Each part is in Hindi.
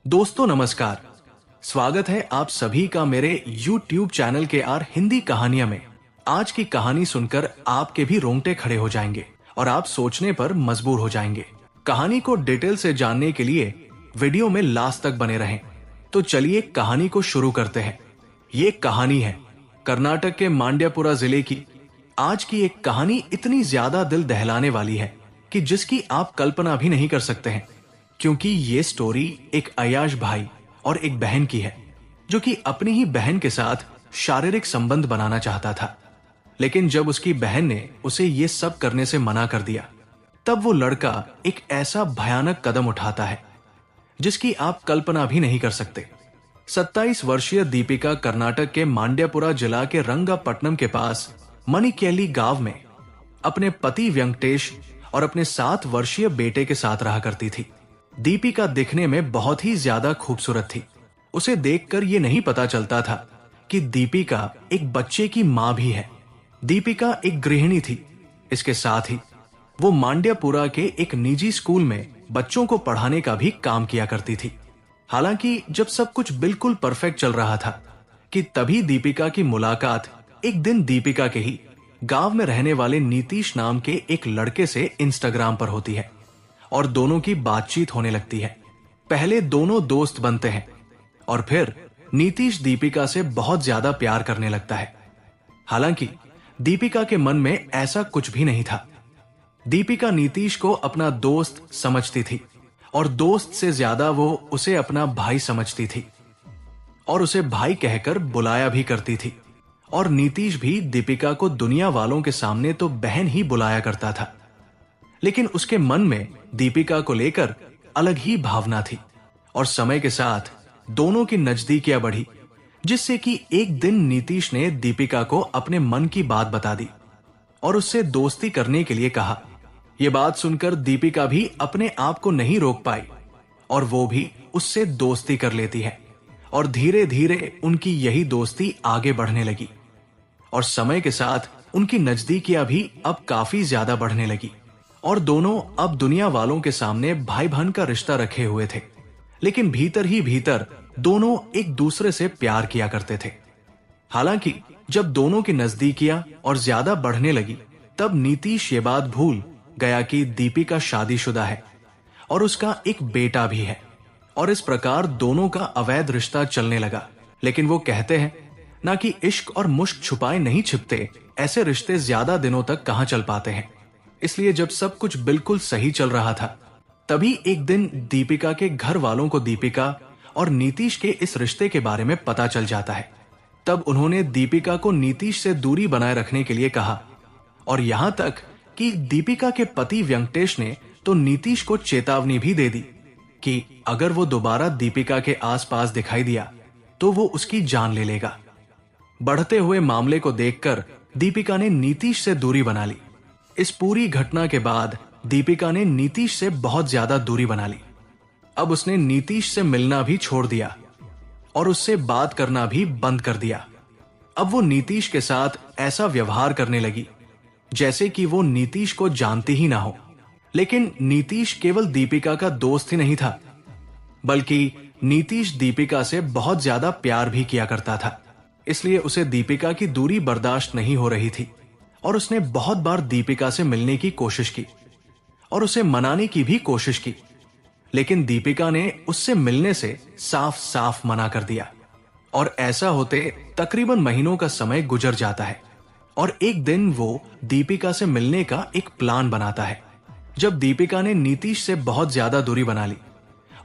दोस्तों नमस्कार। स्वागत है आप सभी का मेरे YouTube चैनल के आर हिंदी कहानियां में। आज की कहानी सुनकर आपके भी रोंगटे खड़े हो जाएंगे और आप सोचने पर मजबूर हो जाएंगे। कहानी को डिटेल से जानने के लिए वीडियो में लास्ट तक बने रहें। तो चलिए कहानी को शुरू करते हैं। ये कहानी है कर्नाटक के मांड्यापुरा जिले की। आज की एक कहानी इतनी ज्यादा दिल दहलाने वाली है कि जिसकी आप कल्पना भी नहीं कर सकते हैं, क्योंकि ये स्टोरी एक अयाश भाई और एक बहन की है जो कि अपनी ही बहन के साथ शारीरिक संबंध बनाना चाहता था। लेकिन जब उसकी बहन ने उसे ये सब करने से मना कर दिया, तब वो लड़का एक ऐसा भयानक कदम उठाता है जिसकी आप कल्पना भी नहीं कर सकते। 27 वर्षीय दीपिका कर्नाटक के मांड्यापुरा जिला के रंगापट्टनम के पास मणिकेली गांव में अपने पति वेंकटेश और अपने 7 वर्षीय बेटे के साथ रहा करती थी। दीपिका दिखने में बहुत ही ज्यादा खूबसूरत थी। उसे देखकर यह नहीं पता चलता था कि दीपिका एक बच्चे की मां भी है। दीपिका एक गृहिणी थी। इसके साथ ही वो मांड्यापुरा के एक निजी स्कूल में बच्चों को पढ़ाने का भी काम किया करती थी। हालांकि जब सब कुछ बिल्कुल परफेक्ट चल रहा था कि तभी दीपिका की मुलाकात एक दिन दीपिका के ही गांव में रहने वाले नीतीश नाम के एक लड़के से इंस्टाग्राम पर होती है और दोनों की बातचीत होने लगती है। पहले दोनों दोस्त बनते हैं और फिर नीतीश दीपिका से बहुत ज्यादा प्यार करने लगता है। हालांकि दीपिका के मन में ऐसा कुछ भी नहीं था। दीपिका नीतीश को अपना दोस्त समझती थी और दोस्त से ज्यादा वो उसे अपना भाई समझती थी और उसे भाई कहकर बुलाया भी करती थी। और नीतीश भी दीपिका को दुनिया वालों के सामने तो बहन ही बुलाया करता था। लेकिन उसके मन में दीपिका को लेकर अलग ही भावना थी और समय के साथ दोनों की नजदीकियां बढ़ी, जिससे कि एक दिन नीतीश ने दीपिका को अपने मन की बात बता दी और उससे दोस्ती करने के लिए कहा। यह बात सुनकर दीपिका भी अपने आप को नहीं रोक पाई और वो भी उससे दोस्ती कर लेती है और धीरे धीरे उनकी यही दोस्ती आगे बढ़ने लगी और समय के साथ उनकी नजदीकियां भी अब काफी ज्यादा बढ़ने लगी और दोनों अब दुनिया वालों के सामने भाई बहन का रिश्ता रखे हुए थे। लेकिन भीतर ही भीतर दोनों एक दूसरे से प्यार किया करते थे। हालांकि जब दोनों की नजदीकियां और ज्यादा बढ़ने लगी, तब नीतीश ये बात भूल गया कि दीपिका शादीशुदा है और उसका एक बेटा भी है और इस प्रकार दोनों का अवैध रिश्ता चलने लगा। लेकिन वो कहते हैं ना कि इश्क और मुश्क छुपाए नहीं छिपते, ऐसे रिश्ते ज्यादा दिनों तक कहां चल पाते हैं। इसलिए जब सब कुछ बिल्कुल सही चल रहा था, तभी एक दिन दीपिका के घर वालों को दीपिका और नीतीश के इस रिश्ते के बारे में पता चल जाता है। तब उन्होंने दीपिका को नीतीश से दूरी बनाए रखने के लिए कहा और यहां तक कि दीपिका के पति वेंकटेश ने तो नीतीश को चेतावनी भी दे दी कि अगर वो दोबारा दीपिका के आसपास दिखाई दिया तो वो उसकी जान ले लेगा। बढ़ते हुए मामले को देखकर दीपिका ने नीतीश से दूरी बना ली। इस पूरी घटना के बाद दीपिका ने नीतीश से बहुत ज्यादा दूरी बना ली। अब उसने नीतीश से मिलना भी छोड़ दिया और उससे बात करना भी बंद कर दिया। अब वो नीतीश के साथ ऐसा व्यवहार करने लगी जैसे कि वो नीतीश को जानती ही ना हो। लेकिन नीतीश केवल दीपिका का दोस्त ही नहीं था, बल्कि नीतीश दीपिका से बहुत ज्यादा प्यार भी किया करता था। इसलिए उसे दीपिका की दूरी बर्दाश्त नहीं हो रही थी और उसने बहुत बार दीपिका से मिलने की कोशिश की और उसे मनाने की भी कोशिश की। लेकिन दीपिका ने उससे मिलने से साफ साफ मना कर दिया और ऐसा होते तकरीबन महीनों का समय गुजर जाता है और एक दिन वो दीपिका से मिलने का एक प्लान बनाता है। जब दीपिका ने नीतीश से बहुत ज्यादा दूरी बना ली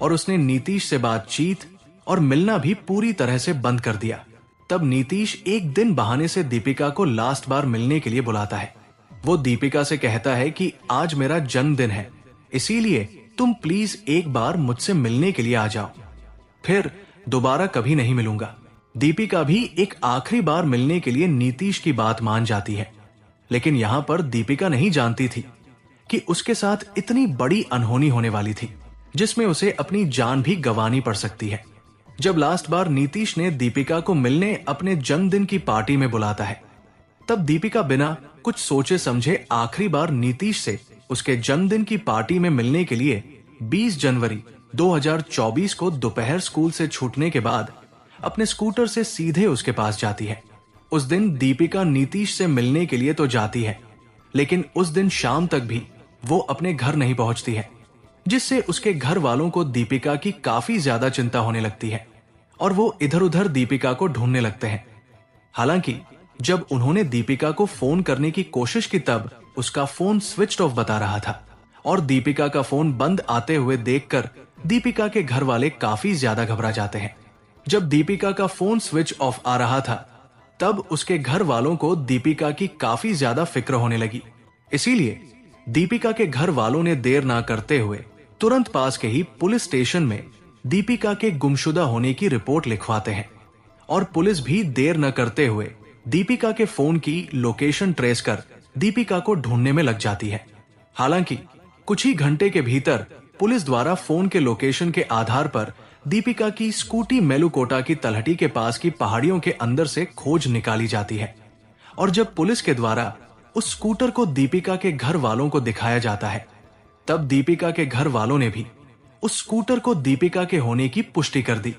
और उसने नीतीश से बातचीत और मिलना भी पूरी तरह से बंद कर दिया, तब नीतीश एक दिन बहाने से दीपिका को लास्ट बार मिलने के लिए बुलाता है। वो दीपिका से कहता है कि आज मेरा जन्मदिन है, इसीलिए तुम प्लीज एक बार मुझसे मिलने के लिए आ जाओ, फिर दोबारा कभी नहीं मिलूंगा। दीपिका भी एक आखिरी बार मिलने के लिए नीतीश की बात मान जाती है। लेकिन यहां पर दीपिका नहीं जानती थी कि उसके साथ इतनी बड़ी अनहोनी होने वाली थी जिसमें उसे अपनी जान भी गंवानी पड़ सकती है। जब लास्ट बार नीतीश ने दीपिका को मिलने अपने जन्मदिन की पार्टी में बुलाता है, तब दीपिका बिना कुछ सोचे समझे आखिरी बार नीतीश से उसके जन्मदिन की पार्टी में मिलने के लिए 20 जनवरी 2024 को दोपहर स्कूल से छूटने के बाद अपने स्कूटर से सीधे उसके पास जाती है। उस दिन दीपिका नीतीश से मिलने के लिए तो जाती है, लेकिन उस दिन शाम तक भी वो अपने घर नहीं पहुंचती है, जिससे उसके घर वालों को दीपिका की काफी ज्यादा चिंता होने लगती है और वो इधर उधर दीपिका को ढूंढने लगते हैं। हालांकि जब उन्होंने दीपिका को फोन करने की कोशिश की तब उसका फोन स्विच्ड ऑफ बता रहा था और दीपिका का फोन बंद आते हुए देखकर दीपिका के घर वाले काफी ज्यादा घबरा जाते हैं। जब दीपिका का फोन स्विच ऑफ आ रहा था तब उसके घर वालों को दीपिका की काफी ज्यादा फिक्र होने लगी। इसीलिए दीपिका के घर वालों ने देर ना करते हुए तुरंत पास के ही पुलिस स्टेशन में दीपिका के गुमशुदा होने की रिपोर्ट लिखवाते हैं और पुलिस भी देर न करते हुए दीपिका के फोन की लोकेशन ट्रेस कर दीपिका को ढूंढने में लग जाती है। हालांकि कुछ ही घंटे के भीतर पुलिस द्वारा फोन के लोकेशन के आधार पर दीपिका की स्कूटी मेलुकोटा की तलहटी के पास की पहाड़ियों के अंदर से खोज निकाली जाती है और जब पुलिस के द्वारा उस स्कूटर को दीपिका के घर वालों को दिखाया जाता है तब दीपिका के घर वालों ने भी उस स्कूटर को दीपिका के होने की पुष्टि कर दी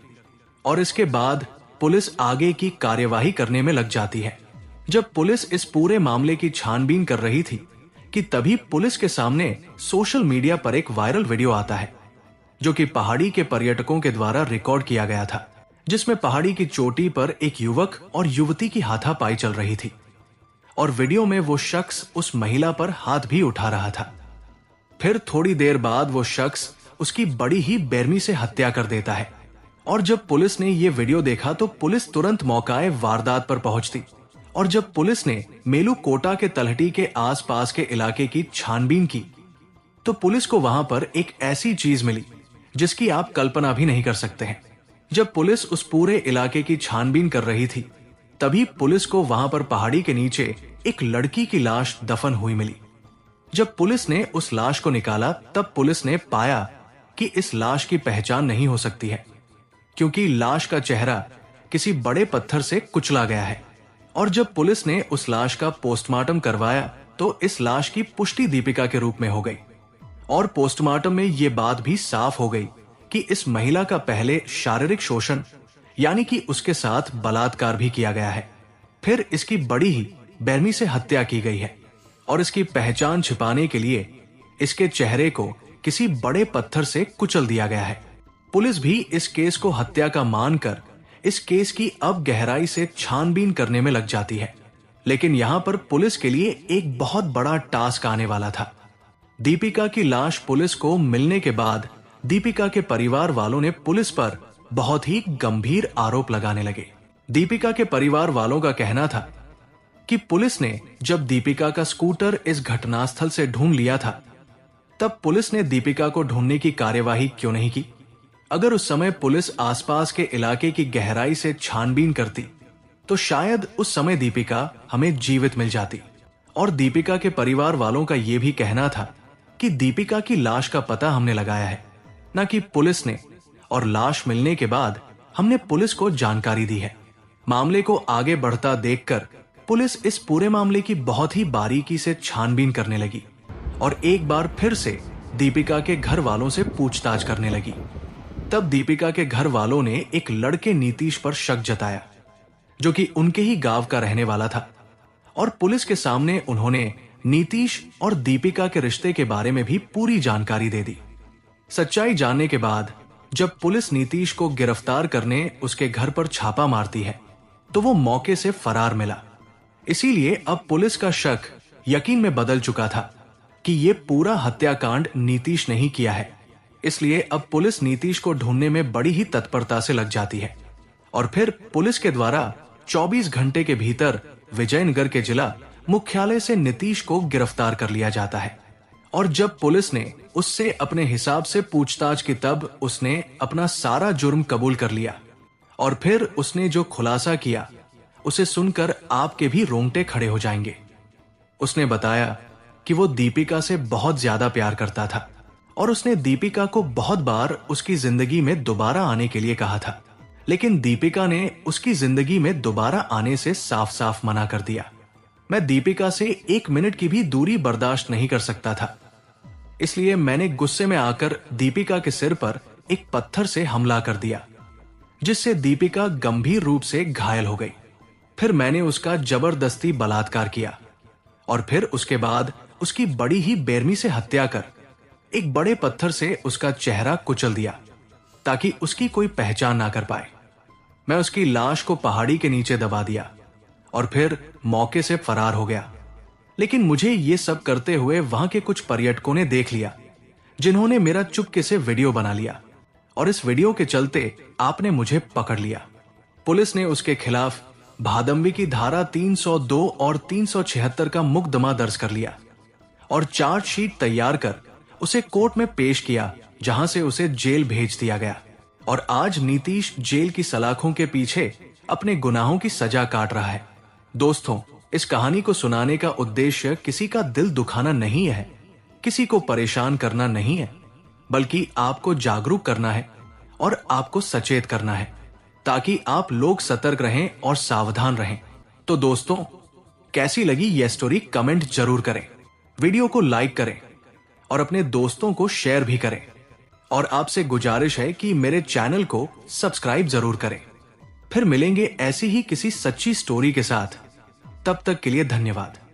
और इसके बाद पुलिस आगे की कार्यवाही करने में लग जाती है। जब पुलिस इस पूरे मामले की छानबीन कर रही थी कि तभी पुलिस के सामने सोशल मीडिया पर एक वायरल वीडियो आता है जो कि पहाड़ी के पर्यटकों के द्वारा रिकॉर्ड किया गया था, जिसमें पहाड़ी की चोटी पर एक युवक और युवती की हाथापाई चल रही थी और वीडियो में वो शख्स उस महिला पर हाथ भी उठा रहा था। फिर थोड़ी देर बाद वो शख्स उसकी बड़ी ही बेरमी से हत्या कर देता है और जब पुलिस ने ये वीडियो देखा तो पुलिस तुरंत मौकाए वारदात पर पहुंचती और जब पुलिस ने मेलुकोटा के तलहटी के आसपास के इलाके की छानबीन की तो पुलिस को वहां पर एक ऐसी चीज मिली जिसकी आप कल्पना भी नहीं कर सकते हैं। जब पुलिस उस पूरे इलाके की छानबीन कर रही थी तभी पुलिस को वहां पर पहाड़ी के नीचे एक लड़की की लाश दफन हुई मिली। जब पुलिस ने उस लाश को निकाला तब पुलिस ने पाया कि इस लाश की पहचान नहीं हो सकती है क्योंकि लाश का चेहरा किसी बड़े पत्थर से कुचला गया है और जब पुलिस ने उस लाश का पोस्टमार्टम करवाया तो इस लाश की पुष्टि दीपिका के रूप में हो गई और पोस्टमार्टम में यह बात भी साफ हो गई कि इस महिला का पहले शारीरिक शोषण यानी कि उसके साथ बलात्कार भी किया गया है, फिर इसकी बड़ी ही बेरमी से हत्या की गई है और इसकी पहचान छिपाने के लिए इसके चेहरे को किसी बड़े पत्थर से कुचल दिया गया है। पुलिस भी इस केस को हत्या का मानकर इस केस की अब गहराई से छानबीन करने में लग जाती है, लेकिन यहां पर पुलिस के लिए एक बहुत बड़ा टास्क आने वाला था। दीपिका की लाश पुलिस को मिलने के बाद दीपिका के परिवार वालों ने पुलिस पर बहुत ही गंभीर आरोप लगाने लगे। दीपिका के परिवार वालों का कहना था कि पुलिस ने जब दीपिका का स्कूटर इस घटनास्थल से ढूंढ लिया था तब पुलिस ने दीपिका को ढूंढने की कार्यवाही क्यों नहीं की। अगर उस समय पुलिस आसपास के इलाके की गहराई से छानबीन करती तो शायद उस समय दीपिका हमें जीवित मिल जाती। और दीपिका के परिवार वालों का यह भी कहना था कि दीपिका की लाश का पता हमने लगाया है, न कि पुलिस ने, और लाश मिलने के बाद हमने पुलिस को जानकारी दी है। मामले को आगे बढ़ता देखकर पुलिस इस पूरे मामले की बहुत ही बारीकी से छानबीन करने लगी और एक बार फिर से दीपिका के घर वालों से पूछताछ करने लगी। तब दीपिका के घर वालों ने एक लड़के नीतीश पर शक जताया जो कि उनके ही गांव का रहने वाला था और पुलिस के सामने उन्होंने नीतीश और दीपिका के रिश्ते के बारे में भी पूरी जानकारी दे दी। सच्चाई जानने के बाद जब पुलिस नीतीश को गिरफ्तार करने उसके घर पर छापा मारती है तो वो मौके से फरार मिला। इसीलिए अब पुलिस का शक यकीन में बदल चुका था कि ये पूरा हत्याकांड नीतीश ने ही किया है। इसलिए अब पुलिस नीतीश को ढूंढने में बड़ी ही तत्परता से लग जाती है और फिर पुलिस के द्वारा 24 घंटे के भीतर विजयनगर के जिला मुख्यालय से नीतीश को गिरफ्तार कर लिया जाता है। और जब पुलिस ने उससे अपने हिसाब से पूछताछ की तब उसने अपना सारा जुर्म कबूल कर लिया और फिर उसने जो खुलासा किया उसे सुनकर आपके भी रोंगटे खड़े हो जाएंगे। उसने बताया कि वो दीपिका से बहुत ज्यादा प्यार करता था और उसने दीपिका को बहुत बार उसकी जिंदगी में दोबारा आने के लिए कहा था, लेकिन दीपिका ने उसकी जिंदगी में दोबारा आने से साफ साफ मना कर दिया। मैं दीपिका से 1 मिनट की भी दूरी बर्दाश्त नहीं कर सकता था, इसलिए मैंने गुस्से में आकर दीपिका के सिर पर एक पत्थर से हमला कर दिया, जिससे दीपिका गंभीर रूप से घायल हो गई। फिर मैंने उसका जबरदस्ती बलात्कार किया और फिर उसके बाद उसकी बड़ी ही बेरहमी से हत्या कर एक बड़े पत्थर से उसका चेहरा कुचल दिया ताकि उसकी कोई पहचान ना कर पाए। मैं उसकी लाश को पहाड़ी के नीचे दबा दिया और फिर मौके से फरार हो गया। लेकिन मुझे ये सब करते हुए वहां के कुछ पर्यटकों ने देख लिया, जिन्होंने मेरा चुपके से वीडियो बना लिया और इस वीडियो के चलते आपने मुझे पकड़ लिया। पुलिस ने उसके खिलाफ भादंवी की धारा 302 और 376 का मुकदमा दर्ज कर लिया और चार्जशीट तैयार कर उसे कोर्ट में पेश किया, जहां से उसे जेल भेज दिया गया। और आज नीतीश जेल की सलाखों के पीछे अपने गुनाहों की सजा काट रहा है। दोस्तों, इस कहानी को सुनाने का उद्देश्य किसी का दिल दुखाना नहीं है, किसी को परेशान करना नहीं है, बल्कि आपको जागरूक करना है और आपको सचेत करना है, ताकि आप लोग सतर्क रहें और सावधान रहें। तो दोस्तों, कैसी लगी यह स्टोरी कमेंट जरूर करें, वीडियो को लाइक करें और अपने दोस्तों को शेयर भी करें। और आपसे गुजारिश है कि मेरे चैनल को सब्सक्राइब जरूर करें। फिर मिलेंगे ऐसी ही किसी सच्ची स्टोरी के साथ। तब तक के लिए धन्यवाद।